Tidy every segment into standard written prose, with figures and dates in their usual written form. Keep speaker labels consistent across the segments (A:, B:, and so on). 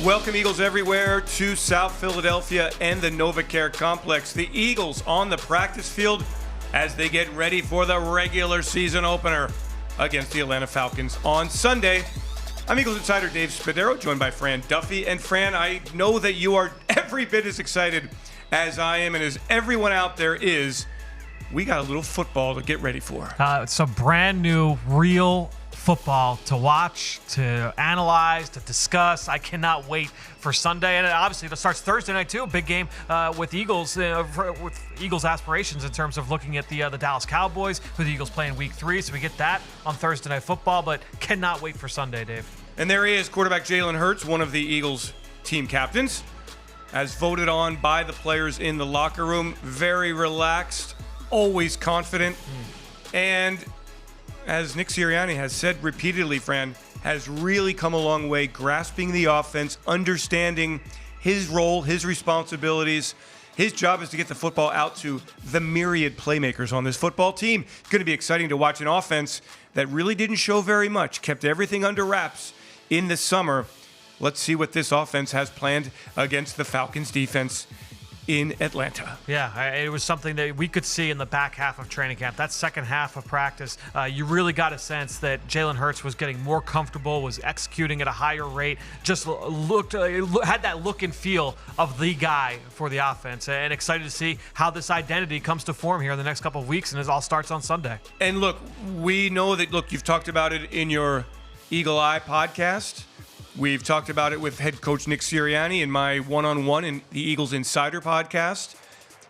A: Welcome, Eagles everywhere, to South Philadelphia and the NovaCare Complex. The Eagles on the practice field as they get ready for the regular season opener against the Atlanta Falcons on Sunday. I'm Eagles insider Dave Spadaro, joined by Fran Duffy. And Fran, I know that you are every bit as excited as I am and as everyone out there is. We got a little football to get ready for.
B: It's a brand new, real football to watch, to analyze, to discuss. I cannot wait for Sunday, and obviously it starts Thursday night too. A big game with Eagles, with Eagles aspirations in terms of looking at the Dallas Cowboys, who the Eagles play in Week 3. So we get that on Thursday Night Football, but cannot wait for Sunday, Dave.
A: And there he is, quarterback Jalen Hurts, one of the Eagles team captains, as voted on by the players in the locker room. Very relaxed, always confident, and as Nick Sirianni has said repeatedly, Fran, has really come a long way grasping the offense, understanding his role, his responsibilities. His job is to get the football out to the myriad playmakers on this football team. It's going to be exciting to watch an offense that really didn't show very much, kept everything under wraps in the summer. Let's see what this offense has planned against the Falcons defense in Atlanta.
B: Yeah, it was something that we could see in the back half of training camp. That second half of practice, you really got a sense that Jalen Hurts was getting more comfortable, was executing at a higher rate, just had that look and feel of the guy for the offense, and excited to see how this identity comes to form here in the next couple of weeks, and it all starts on Sunday.
A: And look, we know that, you've talked about it in your Eagle Eye podcast. We've talked about it with head coach Nick Sirianni in my one-on-one in the Eagles Insider podcast.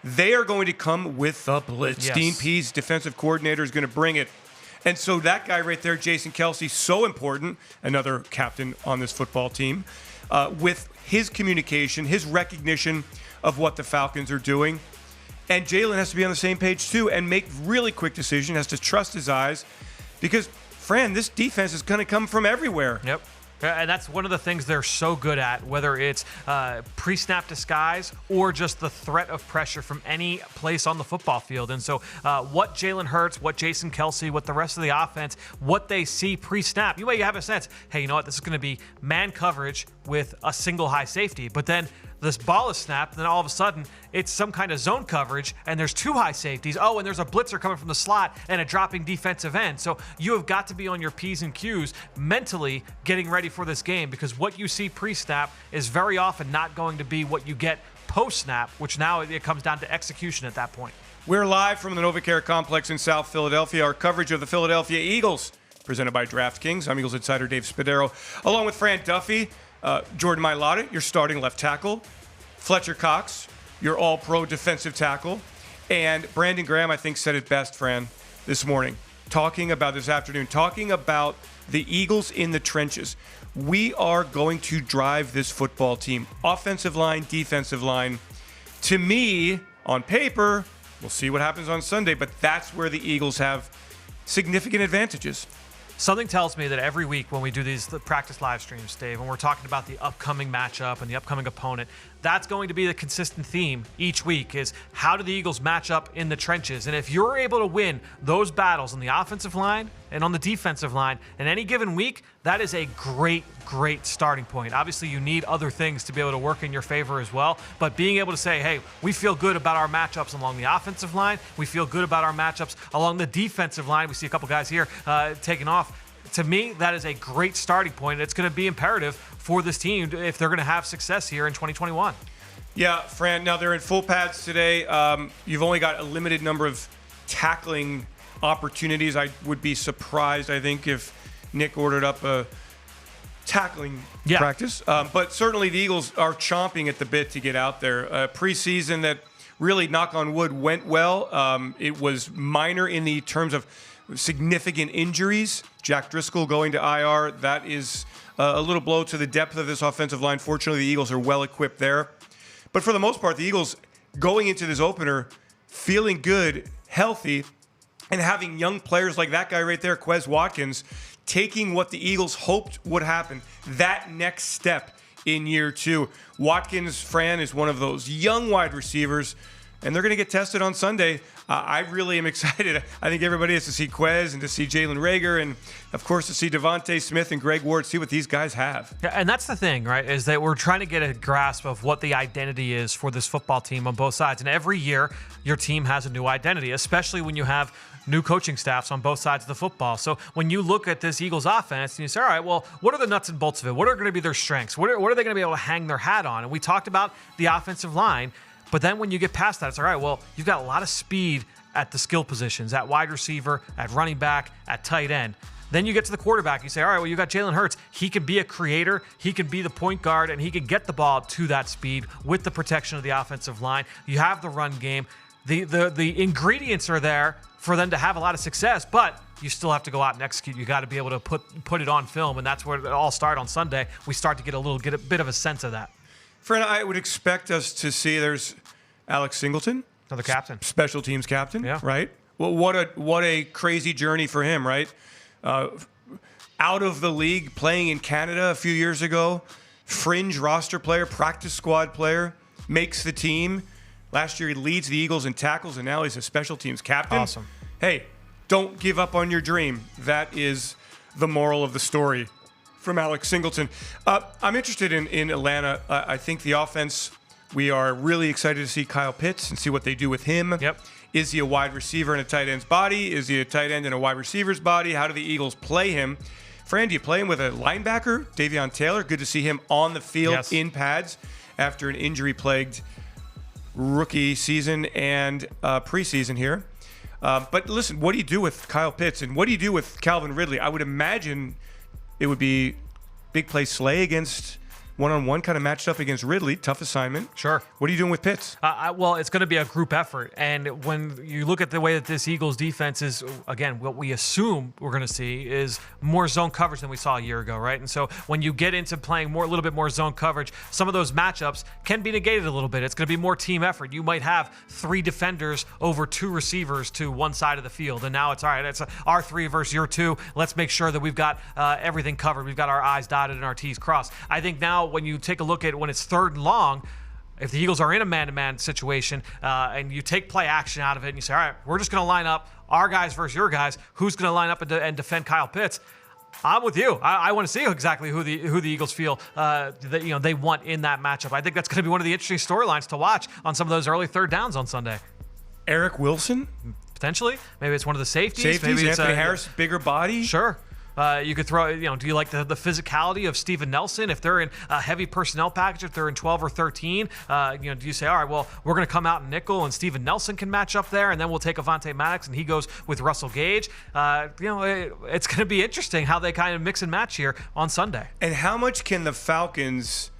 A: They are going to come with the blitz.
B: Yes.
A: Dean Pease, defensive coordinator, is going to bring it. And so that guy right there, Jason Kelce, so important, another captain on this football team, with his communication, his recognition of what the Falcons are doing. And Jalen has to be on the same page too and make really quick decisions, has to trust his eyes, because, Fran, this defense is going to come from everywhere.
B: Yep. And that's one of the things they're so good at, whether it's pre-snap disguise or just the threat of pressure from any place on the football field. And so what Jalen Hurts, what Jason Kelce, what the rest of the offense, what they see pre-snap, you have a sense, hey, you know what, this is going to be man coverage with a single high safety. But then this ball is snapped, and then all of a sudden, it's some kind of zone coverage, and there's two high safeties. Oh, and there's a blitzer coming from the slot and a dropping defensive end. So you have got to be on your P's and Q's mentally getting ready for this game, because what you see pre-snap is very often not going to be what you get post-snap, which now it comes down to execution at that point.
A: We're live from the NovaCare Complex in South Philadelphia. Our coverage of the Philadelphia Eagles, presented by DraftKings. I'm Eagles insider Dave Spadaro, along with Fran Duffy. Jordan Mailata, your starting left tackle. Fletcher Cox, your all-pro defensive tackle. And Brandon Graham, I think, said it best, Fran, this morning, talking about the Eagles in the trenches. We are going to drive this football team. Offensive line, defensive line. To me, on paper, we'll see what happens on Sunday, but that's where the Eagles have significant advantages.
B: Something tells me that every week when we do these practice live streams, Dave, and we're talking about the upcoming matchup and the upcoming opponent, that's going to be the consistent theme each week is how do the Eagles match up in the trenches? And if you're able to win those battles on the offensive line and on the defensive line in any given week, that is a great, great starting point. Obviously, you need other things to be able to work in your favor as well, but being able to say, hey, we feel good about our matchups along the offensive line, we feel good about our matchups along the defensive line. We see a couple guys here taking off. To me, that is a great starting point. It's going to be imperative for this team if they're going to have success here in 2021.
A: Yeah, Fran, now they're in full pads today. You've only got a limited number of tackling opportunities. I would be surprised, I think, if Nick ordered up a tackling practice. But certainly the Eagles are chomping at the bit to get out there. Preseason that really, knock on wood, went well. It was minor in the terms of significant injuries. Jack Driscoll going to IR. That is a little blow to the depth of this offensive line. Fortunately, the Eagles are well equipped there. But for the most part, the Eagles going into this opener feeling good, healthy, and having young players like that guy right there, Quez Watkins, taking what the Eagles hoped would happen, that next step in year two. Watkins, Fran, is one of those young wide receivers, and they're going to get tested on Sunday. I really am excited. I think everybody has to see Quez and to see Jalen Reagor and, of course, to see Devontae Smith and Greg Ward, see what these guys have.
B: Yeah, and that's the thing, right, is that we're trying to get a grasp of what the identity is for this football team on both sides. And every year, your team has a new identity, especially when you have new coaching staffs on both sides of the football. So when you look at this Eagles offense and you say, all right, well, what are the nuts and bolts of it? What are going to be their strengths? What are they going to be able to hang their hat on? And we talked about the offensive line, but then when you get past that, it's all right, well, you've got a lot of speed at the skill positions, at wide receiver, at running back, at tight end. Then you get to the quarterback. You say, all right, well, you got Jalen Hurts. He can be a creator. He can be the point guard, and he can get the ball to that speed with the protection of the offensive line. You have the run game. The ingredients are there for them to have a lot of success, but you still have to go out and execute. You got to be able to put it on film, and that's where it all started on Sunday. We start to get a bit of a sense of that.
A: Fred, I would expect us to see there's Alex Singleton.
B: Another captain.
A: Special teams captain,
B: yeah.
A: Right? Well, what a crazy journey for him, right? Out of the league, playing in Canada a few years ago, fringe roster player, practice squad player, makes the team. Last year, he leads the Eagles in tackles, and now he's a special teams captain.
B: Awesome.
A: Hey, don't give up on your dream. That is the moral of the story from Alex Singleton. I'm interested in Atlanta. I think the offense, we are really excited to see Kyle Pitts and see what they do with him.
B: Yep.
A: Is he a wide receiver in a tight end's body? Is he a tight end in a wide receiver's body? How do the Eagles play him? Fran, do you play him with a linebacker? Davion Taylor, good to see him on the field,
B: yes,
A: in pads after an injury-plagued rookie season and preseason here. But listen, what do you do with Kyle Pitts and what do you do with Calvin Ridley? I would imagine it would be big play Slay against one-on-one, kind of matched up against Ridley. Tough assignment.
B: Sure.
A: What are you doing with Pitts?
B: Well, it's going to be a group effort. And when you look at the way that this Eagles defense is, again, what we assume we're going to see is more zone coverage than we saw a year ago, right? And so when you get into playing a little bit more zone coverage, some of those matchups can be negated a little bit. It's going to be more team effort. You might have 3 defenders over 2 receivers to one side of the field. And now it's, all right, it's our 3 versus your 2. Let's make sure that we've got everything covered. We've got our I's dotted and our T's crossed. I think now when you take a look at when it's 3rd and long, if the Eagles are in a man-to-man situation and you take play action out of it and you say, all right, we're just going to line up our guys versus your guys, who's going to line up and defend Kyle Pitts? I'm with you. I want to see exactly who the Eagles feel that they want in that matchup. I think that's going to be one of the interesting storylines to watch on some of those early 3rd downs on Sunday.
A: Eric Wilson?
B: Potentially. Maybe it's one of the safeties.
A: Maybe it's
B: Anthony
A: Harris, bigger body.
B: Sure. You could throw, do you like the physicality of Steven Nelson? If they're in a heavy personnel package, if they're in 12 or 13, do you say, all right, well, we're going to come out in nickel and Steven Nelson can match up there, and then we'll take Avonte Maddox and he goes with Russell Gage. It's going to be interesting how they kind of mix and match here on Sunday.
A: And how much can the Falcons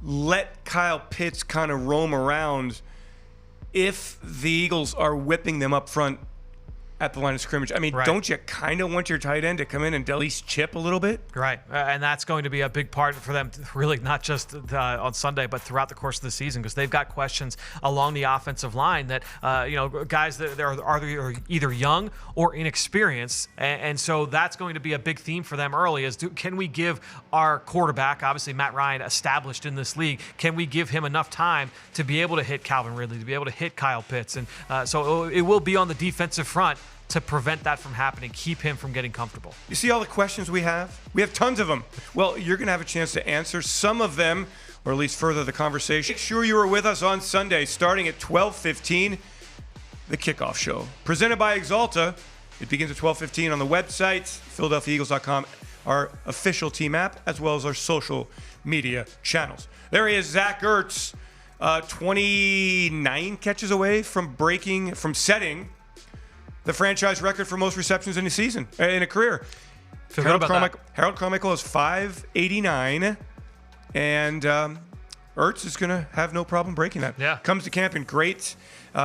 A: let Kyle Pitts kind of roam around if the Eagles are whipping them up front at the line of scrimmage? I mean,
B: right.
A: Don't you kind of want your tight end to come in and at least chip a little bit?
B: Right, and that's going to be a big part for them, really, not just on Sunday, but throughout the course of the season, because they've got questions along the offensive line that, guys that are either young or inexperienced, and so that's going to be a big theme for them early is, can we give our quarterback, obviously Matt Ryan, established in this league, can we give him enough time to be able to hit Calvin Ridley, to be able to hit Kyle Pitts? And so it will be on the defensive front to prevent that from happening, keep him from getting comfortable.
A: You see all the questions we have? We have tons of them. Well, you're going to have a chance to answer some of them, or at least further the conversation. Make sure you are with us on Sunday, starting at 12:15, the kickoff show. Presented by Exalta. It begins at 12:15 on the website, PhiladelphiaEagles.com, our official team app, as well as our social media channels. There he is, Zach Ertz, 29 catches away from setting the franchise record for most receptions in a season, in a career. Harold Carmichael has 589, and Ertz is going to have no problem breaking that.
B: Yeah.
A: Comes to camp in great.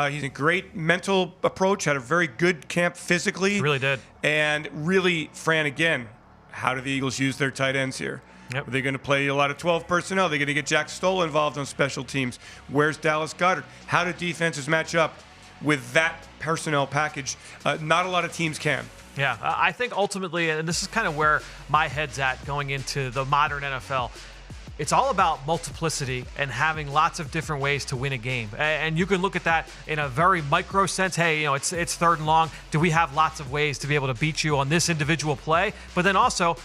A: He's in great mental approach, had a very good camp physically.
B: Really did.
A: And really, Fran, again, how do the Eagles use their tight ends here?
B: Yep.
A: Are they going to play a lot of 12 personnel? They're going to get Jack Stoll involved on special teams. Where's Dallas Goedert? How do defenses match up with that personnel package? Not a lot of teams can.
B: Yeah, I think ultimately, and this is kind of where my head's at going into the modern NFL, it's all about multiplicity and having lots of different ways to win a game. And you can look at that in a very micro sense. Hey, it's 3rd and long. Do we have lots of ways to be able to beat you on this individual play? But then also,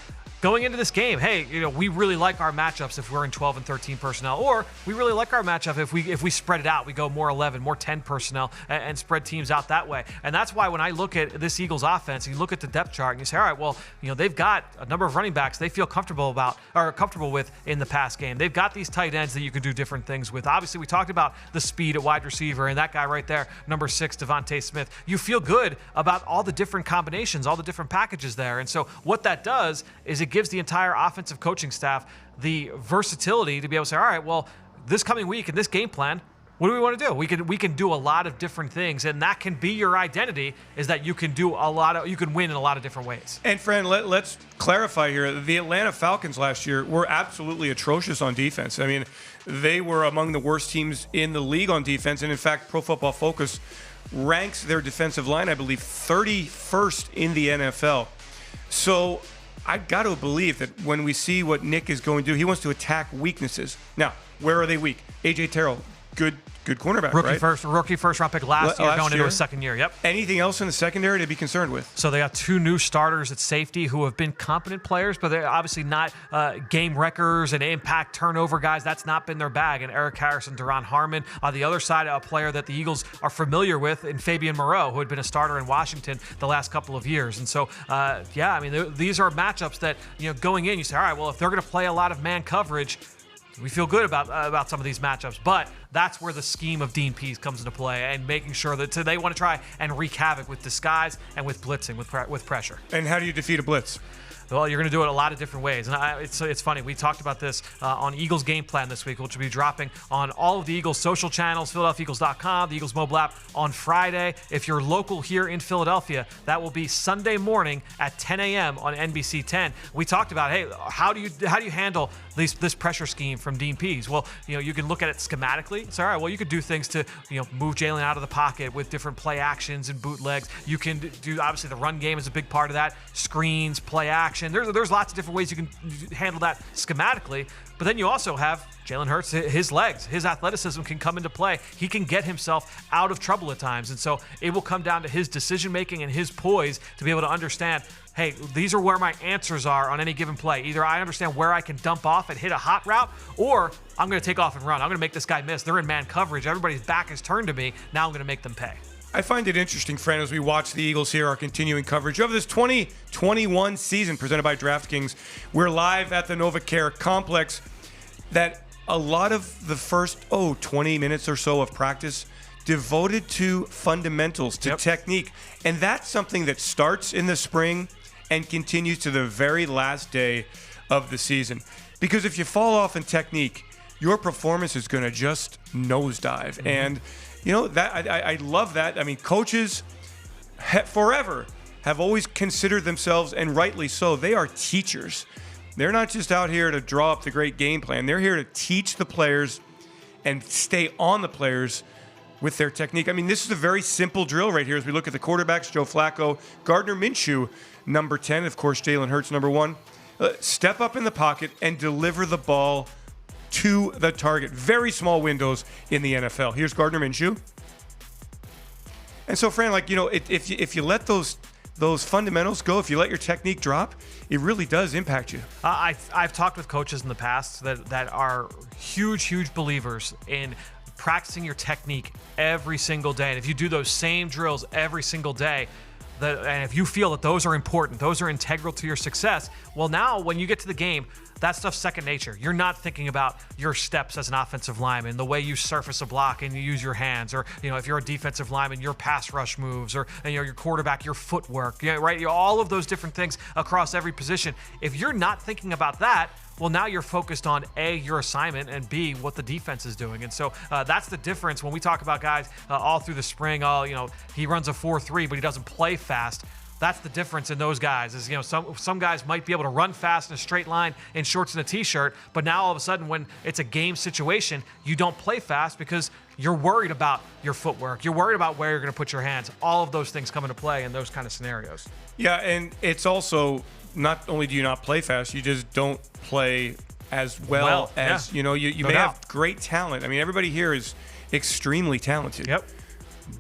B: going into this game, hey, we really like our matchups if we're in 12 and 13 personnel, or we really like our matchup if we spread it out. We go more 11, more 10 personnel and spread teams out that way. And that's why when I look at this Eagles offense, you look at the depth chart and you say, all right, well, they've got a number of running backs they feel comfortable with in the pass game. They've got these tight ends that you can do different things with. Obviously, we talked about the speed at wide receiver and that guy right there, number 6, Devontae Smith. You feel good about all the different combinations, all the different packages there. And so what that does is it gives the entire offensive coaching staff the versatility to be able to say, all right, well, this coming week in this game plan, what do we want to do? We can do a lot of different things, and that can be your identity, is that you can win in a lot of different ways.
A: And Fran, let's clarify here. The Atlanta Falcons last year were absolutely atrocious on defense. I mean, they were among the worst teams in the league on defense, and in fact, Pro Football Focus ranks their defensive line, I believe, 31st in the NFL. So I got to believe that when we see what Nick is going to do, he wants to attack weaknesses. Now, where are they weak? A.J. Terrell, good cornerback,
B: rookie first round pick last year, going into his second year. Yep.
A: Anything else in the secondary to be concerned with?
B: So they got 2 new starters at safety who have been competent players, but they're obviously not game wreckers and impact turnover guys. That's not been their bag. And Eric Harris and Duron Harmon. On the other side, a player that the Eagles are familiar with in Fabian Moreau, who had been a starter in Washington the last couple of years. And so, these are matchups that, going in, you say, all right, well, if they're going to play a lot of man coverage, we feel good about some of these matchups, but that's where the scheme of Dean Pease comes into play, and making sure that they want to try and wreak havoc with disguise and with blitzing, with pressure.
A: And how do you defeat a blitz?
B: Well, you're going to do it a lot of different ways. And it's funny. We talked about this on Eagles Game Plan this week, which will be dropping on all of the Eagles social channels, PhiladelphiaEagles.com, the Eagles mobile app on Friday. If you're local here in Philadelphia, that will be Sunday morning at 10 a.m. on NBC 10. We talked about, hey, how do you handle this pressure scheme from Dean Pease? Well, you can look at it schematically. It's all right. Well, you could do things to move Jalen out of the pocket with different play actions and bootlegs. You can do, obviously, the run game is a big part of that. Screens, play action. There's lots of different ways you can handle that schematically, but then you also have Jalen Hurts. His legs, his athleticism can come into play. He can get himself out of trouble at times, and so it will come down to his decision-making and his poise to be able to understand, hey, these are where my answers are on any given play. Either I understand where I can dump off and hit a hot route, or I'm going to take off and run. I'm going to make this guy miss. They're in man coverage. Everybody's back is turned to me. Now I'm going to make them pay.
A: I find it interesting, Fran, as we watch the Eagles here, our continuing coverage of this 2021 season presented by DraftKings. We're live at the NovaCare Complex. That a lot of the first, 20 minutes or so of practice devoted to fundamentals, to technique. And that's something that starts in the spring and continues to the very last day of the season. Because if you fall off in technique, your performance is going to just nosedive. Mm-hmm. And that I love that. I mean, coaches forever have always considered themselves, and rightly so, they are teachers. They're not just out here to draw up the great game plan. They're here to teach the players and stay on the players with their technique. I mean, this is a very simple drill right here as we look at the quarterbacks, Joe Flacco, Gardner Minshew, number 10, of course, Jalen Hurts, number 1. Step up in the pocket and deliver the ball to the target. Very small windows in the NFL. Here's Gardner Minshew. And so, Fran, if you let those fundamentals go, if you let your technique drop, it really does impact you.
B: I've talked with coaches in the past that are huge believers in practicing your technique every single day. And if you do those same drills every single day, and if you feel that those are important, those are integral to your success, well, now when you get to the game, that stuff's second nature. You're not thinking about your steps as an offensive lineman, the way you surface a block and you use your hands, or if you're a defensive lineman, your pass rush moves, or your quarterback, your footwork, right? All of those different things across every position. If you're not thinking about that, well, now you're focused on A, your assignment, and B, what the defense is doing. And so that's the difference when we talk about guys all through the spring. He runs a 4.3, but he doesn't play fast. That's the difference in those guys. Is some guys might be able to run fast in a straight line in shorts and a t-shirt, but now all of a sudden when it's a game situation, you don't play fast because you're worried about your footwork. You're worried about where you're going to put your hands. All of those things come into play in those kind of scenarios.
A: Yeah, and it's also not only do you not play fast, you just don't play as well as,
B: yeah.
A: You
B: No
A: may
B: doubt.
A: have great talent. I mean, everybody here is extremely talented.
B: Yep.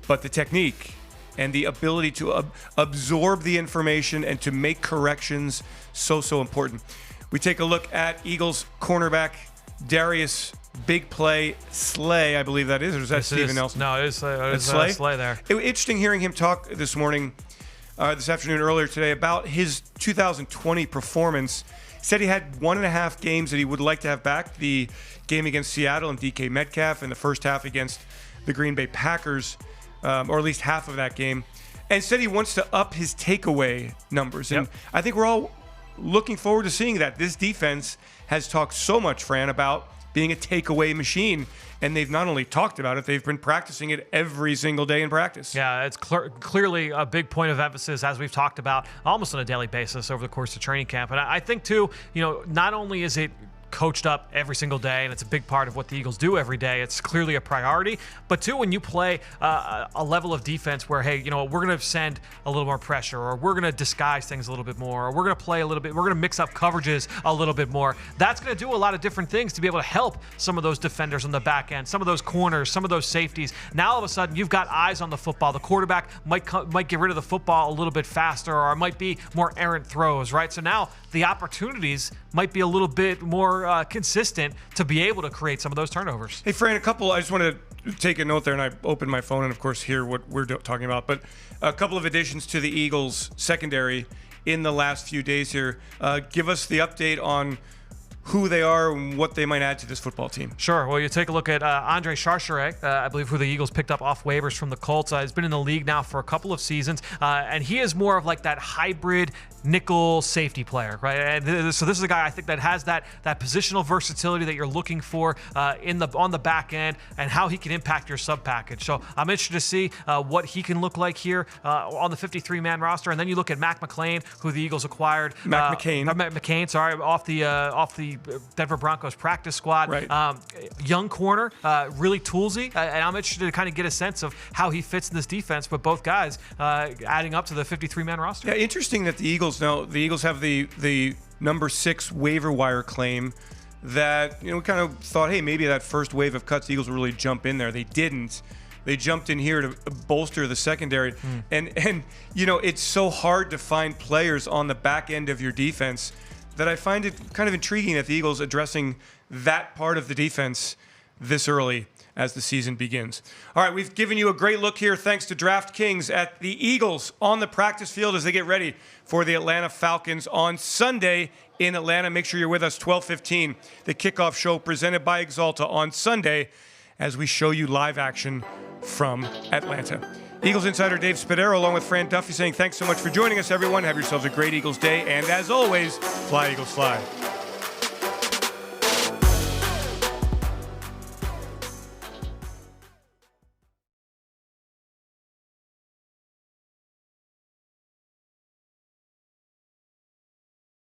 A: But the technique and the ability to absorb the information and to make corrections, so important. We take a look at Eagles cornerback Darius Big Play Slay, I believe that is, or is that
B: Yes,
A: Steven Nelson?
B: No, it is
A: Slay?
B: Slay there.
A: It was interesting hearing him talk this afternoon, earlier today, about his 2020 performance. He said he had 1.5 games that he would like to have back. The game against Seattle and DK Metcalf, and the first half against the Green Bay Packers, or at least half of that game. And said he wants to up his takeaway numbers. And I think we're all looking forward to seeing that. This defense has talked so much, Fran, about being a takeaway machine. And they've not only talked about it, they've been practicing it every single day in practice.
B: Yeah, it's clearly a big point of emphasis, as we've talked about almost on a daily basis over the course of training camp. And I think, too, not only is it coached up every single day, and it's a big part of what the Eagles do every day. It's clearly a priority. But two, when you play a level of defense where, hey, we're going to send a little more pressure, or we're going to disguise things a little bit more, or we're going to play a little bit, we're going to mix up coverages a little bit more. That's going to do a lot of different things to be able to help some of those defenders on the back end, some of those corners, some of those safeties. Now all of a sudden you've got eyes on the football. The quarterback might get rid of the football a little bit faster, or it might be more errant throws, right? So now the opportunities might be a little bit more consistent to be able to create some of those turnovers.
A: Hey, Fran, I just want to take a note there, and I opened my phone and, of course, hear what we're talking about. But a couple of additions to the Eagles secondary in the last few days here. Give us the update on who they are and what they might add to this football team.
B: Sure. Well, you take a look at Andre Charchere, I believe, who the Eagles picked up off waivers from the Colts. He's been in the league now for a couple of seasons, and he is more of like that hybrid nickel safety player, right? And so this is a guy I think that has that positional versatility that you're looking for on the back end, and how he can impact your sub package. So I'm interested to see what he can look like here on the 53-man roster. And then you look at Mac McClain, who the Eagles acquired. McCain, sorry, off the Denver Broncos practice squad.
A: Right.
B: Young corner, really toolsy, and I'm interested to kind of get a sense of how he fits in this defense with both guys adding up to the 53-man roster.
A: Yeah, interesting that the Eagles have the number 6 waiver wire claim that, we kind of thought, hey, maybe that first wave of cuts, the Eagles will really jump in there. They didn't. They jumped in here to bolster the secondary. And it's so hard to find players on the back end of your defense that I find it kind of intriguing that the Eagles addressing that part of the defense this early as the season begins. All right, we've given you a great look here thanks to DraftKings at the Eagles on the practice field as they get ready for the Atlanta Falcons on Sunday in Atlanta. Make sure you're with us 12:15, the kickoff show presented by Exalta on Sunday as we show you live action from Atlanta. Eagles insider Dave Spadaro along with Fran Duffy saying thanks so much for joining us, everyone. Have yourselves a great Eagles day, and as always, fly Eagles fly.